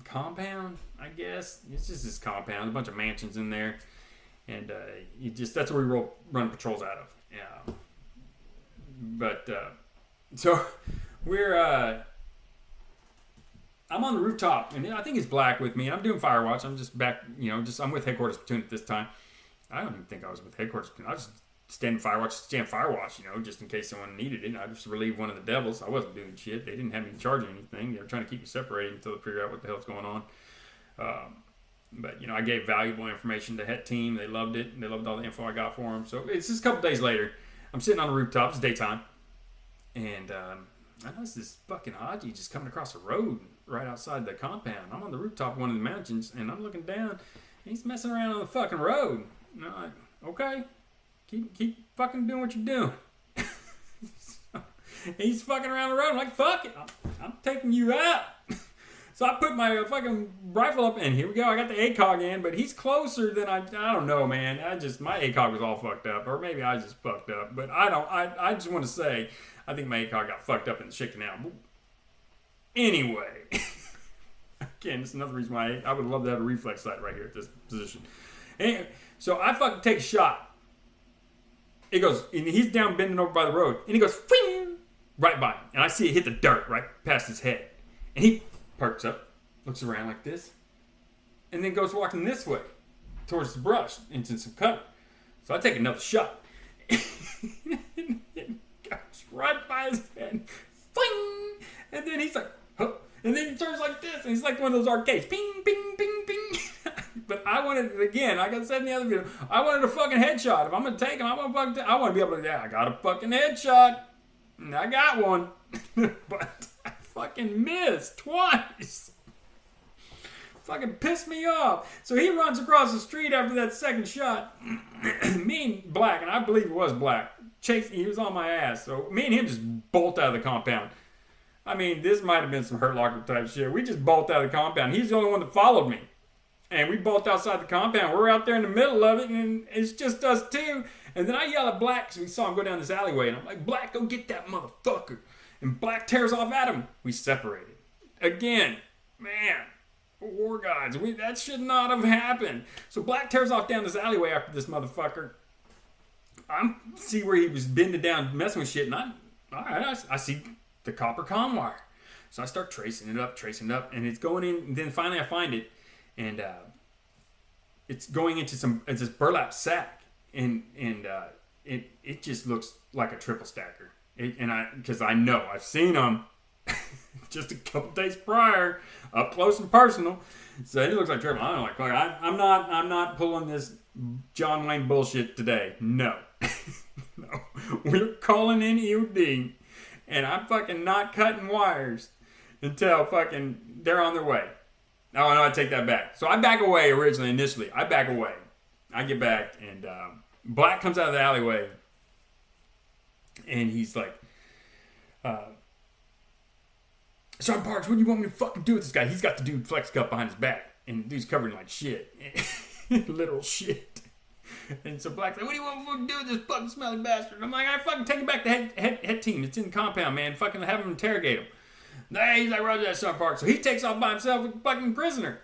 compound. I guess it's just this compound, a bunch of mansions in there, and that's where we run patrols out of. Yeah. But so we're. I'm on the rooftop, and I think it's Black with me, and I'm doing fire watch. I'm just back. I'm with headquarters platoon at this time. I don't even think I was with headquarters platoon. I was stand firewatch, just in case someone needed it. I just relieved one of the devils. I wasn't doing shit. They didn't have me charging anything. They were trying to keep me separated until they figure out what the hell's going on. But I gave valuable information to the Het team. They loved it. They loved all the info I got for them. So it's just a couple days later. I'm sitting on the rooftop. It's daytime. And I noticed this fucking Haji just coming across the road right outside the compound. I'm on the rooftop of one of the mountains, and I'm looking down, and he's messing around on the fucking road. And I'm like, okay, keep fucking doing what you're doing. He's fucking around the road. I'm like, fuck it, I'm taking you out. So I put my fucking rifle up, and here we go. I got the ACOG in, but he's closer than I don't know, man. My ACOG was all fucked up, or maybe I was just fucked up. But I just want to say, I think my ACOG got fucked up in the shit canal. Anyway, again, it's another reason why I would love to have a reflex sight right here at this position. Anyway, so I fucking take a shot. It goes, and he's down bending over by the road, and he goes, Fing! Right by him. And I see it hit the dirt right past his head. And he perks up, looks around like this, and then goes walking this way towards the brush into some cover. So I take another shot. It goes right by his head. Fling! And then he's like, huh. And then he turns like this, and he's like one of those arcades. Ping, ping, ping, ping. But I wanted, again, like I said in the other video, I wanted a fucking headshot. If I'm going to take him, I want to be able to, I got a fucking headshot. And I got one. But I fucking missed twice. Fucking pissed me off. So he runs across the street after that second shot. Me and Black, and I believe it was Black, he was on my ass. So me and him just bolt out of the compound. I mean, this might have been some Hurt Locker type shit. We just bolt out of the compound. He's the only one that followed me. And we bolt outside the compound. We're out there in the middle of it, and it's just us two. And then I yell at Black because we saw him go down this alleyway. And I'm like, Black, go get that motherfucker. And Black tears off at him. We separated. Again, man, war gods. That should not have happened. So Black tears off down this alleyway after this motherfucker. I see where he was bending down, messing with shit. And I see the copper comm wire. So I start tracing it up, and it's going in. And then finally I find it. And it's going into it's this burlap sack, and it just looks like a triple stacker. Because I know I've seen them just a couple days prior, up close and personal. So it looks like triple. I don't like. I'm not pulling this John Wayne bullshit today. No, no. We're calling in E.O.D, and I'm fucking not cutting wires until fucking they're on their way. Oh, no, I take that back. So I back away initially. I back away. I get back, and Black comes out of the alleyway, and he's like, Sergeant Parks, what do you want me to fucking do with this guy? He's got the dude flex cup behind his back, and the dude's covered in like shit. Literal shit. And so Black's like, what do you want me to do with this fucking smelly bastard? And I'm like, I fucking take him back to head team. It's in the compound, man. Fucking have him interrogate him. Hey, he's like, Roger that, Sergeant Parks. So he takes off by himself with a fucking prisoner.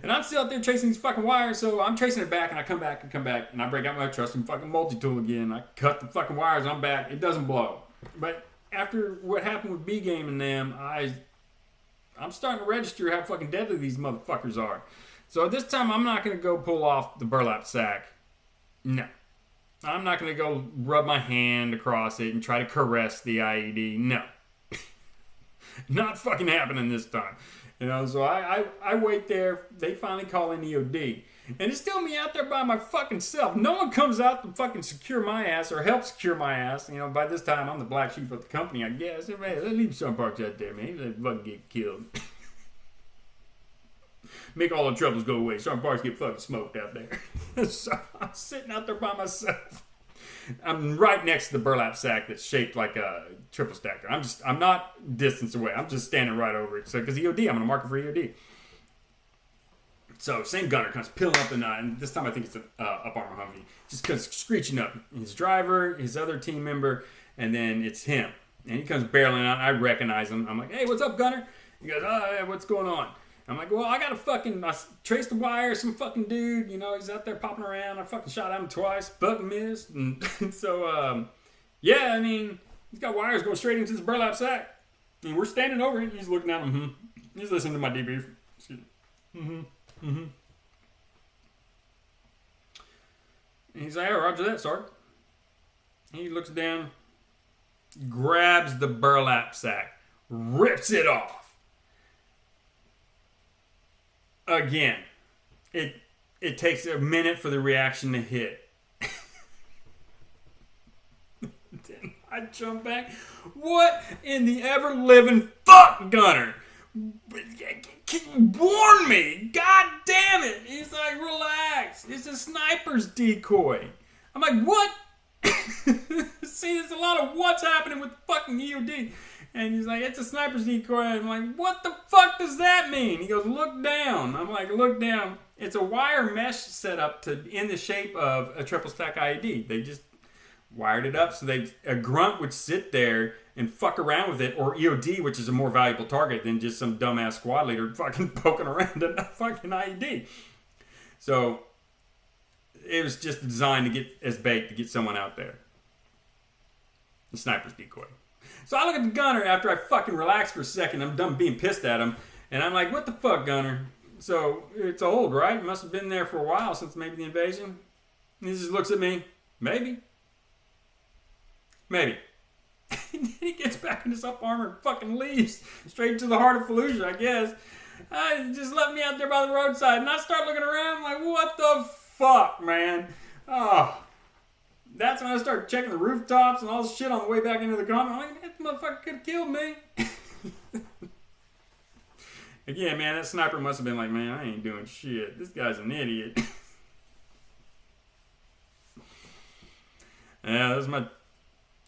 And I'm still out there chasing these fucking wires, so I'm tracing it back, and I come back, and I break out my trusty fucking multi-tool again. I cut the fucking wires, I'm back. It doesn't blow. But after what happened with B-Game and them, I'm starting to register how fucking deadly these motherfuckers are. So this time, I'm not going to go pull off the burlap sack. No. I'm not going to go rub my hand across it and try to caress the IED. No. Not fucking happening this time. So I wait there. They finally call in E.O.D. And it's still me out there by my fucking self. No one comes out to fucking secure my ass or help secure my ass. By this time, I'm the black sheep of the company, I guess. Man, let's leave some parks out there, man. Let fucking get killed. Make all the troubles go away. Some parks get fucking smoked out there. So I'm sitting out there by myself. I'm right next to the burlap sack that's shaped like a triple stacker. I'm not distance away. I'm just standing right over it. So, because E.O.D, I'm going to mark it for E.O.D. So, same gunner comes peeling up and this time I think it's an up armor Humvee. Just comes screeching up. His driver, his other team member, and then it's him. And he comes barreling out. I recognize him. I'm like, hey, what's up, gunner? He goes, oh, yeah, what's going on? I'm like, well, I traced the wire, some fucking dude, he's out there popping around. I fucking shot at him twice, fucking missed. And so, yeah, he's got wires going straight into this burlap sack. And we're standing over it. He's looking at him. He's listening to my debrief. Excuse me. And he's like, hey, roger that, Sergeant. He looks down, grabs the burlap sack, rips it off. Again, it takes a minute for the reaction to hit. Then I jump back. What in the ever living fuck, Gunner? Can you warn me? God damn it! He's like, relax. It's a sniper's decoy. I'm like, what? See, there's a lot of what's happening with fucking E.O.D. And he's like, it's a sniper's decoy. I'm like, what the fuck does that mean? He goes, look down. I'm like, look down. It's a wire mesh set up in the shape of a triple stack IED. They just wired it up so a grunt would sit there and fuck around with it, or E.O.D, which is a more valuable target than just some dumbass squad leader fucking poking around a fucking IED. So it was just designed to get as bait to get someone out there. The sniper's decoy. So I look at the gunner after I fucking relax for a second. I'm done being pissed at him. And I'm like, what the fuck, gunner? So it's old, right? It must have been there for a while since maybe the invasion. And he just looks at me. Maybe. And then he gets back in his up armor and fucking leaves. Straight to the heart of Fallujah, I guess. Just left me out there by the roadside. And I start looking around. I'm like, what the fuck, man? Oh. That's when I started checking the rooftops and all this shit on the way back into the comment. I'm like, that motherfucker could have killed me. Again, man, that sniper must have been like, man, I ain't doing shit. This guy's an idiot. Yeah, those are my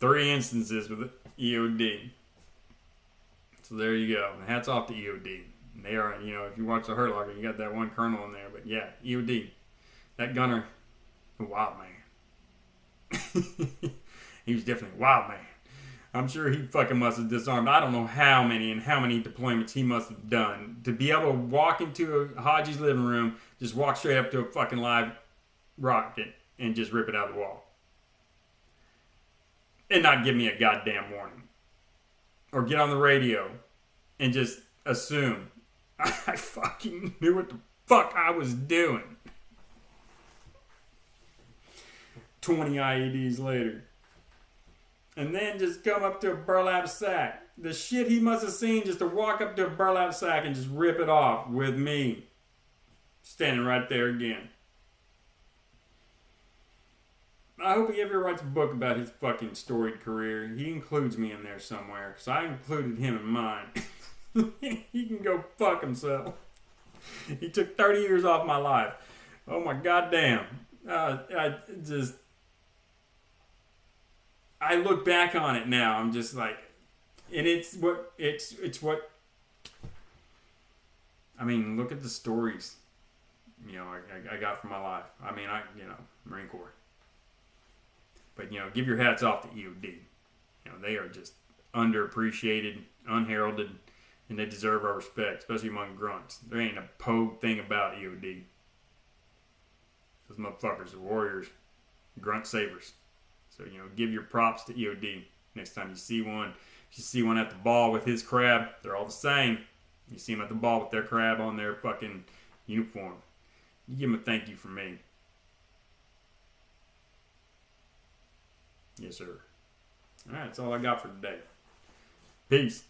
3 instances with E.O.D. So there you go. Hats off to E.O.D. They are, if you watch the Hurt Locker, you got that one colonel in there. But yeah, E.O.D. That gunner, a wild man. He was definitely a wild man. I'm sure he fucking must have disarmed I don't know how many deployments he must have done to be able to walk into a Haji's living room, just walk straight up to a fucking live rocket and just rip it out of the wall. And not give me a goddamn warning. Or get on the radio and just assume I fucking knew what the fuck I was doing. 20 IEDs later. And then just come up to a burlap sack. The shit he must have seen just to walk up to a burlap sack and just rip it off with me standing right there again. I hope he ever writes a book about his fucking storied career. He includes me in there somewhere, because I included him in mine. He can go fuck himself. He took 30 years off my life. Oh my goddamn. I look back on it now. I'm just like, and it's what. I mean, look at the stories. I got from my life. I mean, Marine Corps. But give your hats off to E.O.D. They are just underappreciated, unheralded, and they deserve our respect, especially among grunts. There ain't a pogue thing about E.O.D. Those motherfuckers are warriors, grunt savers. So, give your props to E.O.D. Next time you see one. If you see one at the ball with his crab, they're all the same. You see them at the ball with their crab on their fucking uniform. You give them a thank you from me. Yes, sir. All right, that's all I got for today. Peace.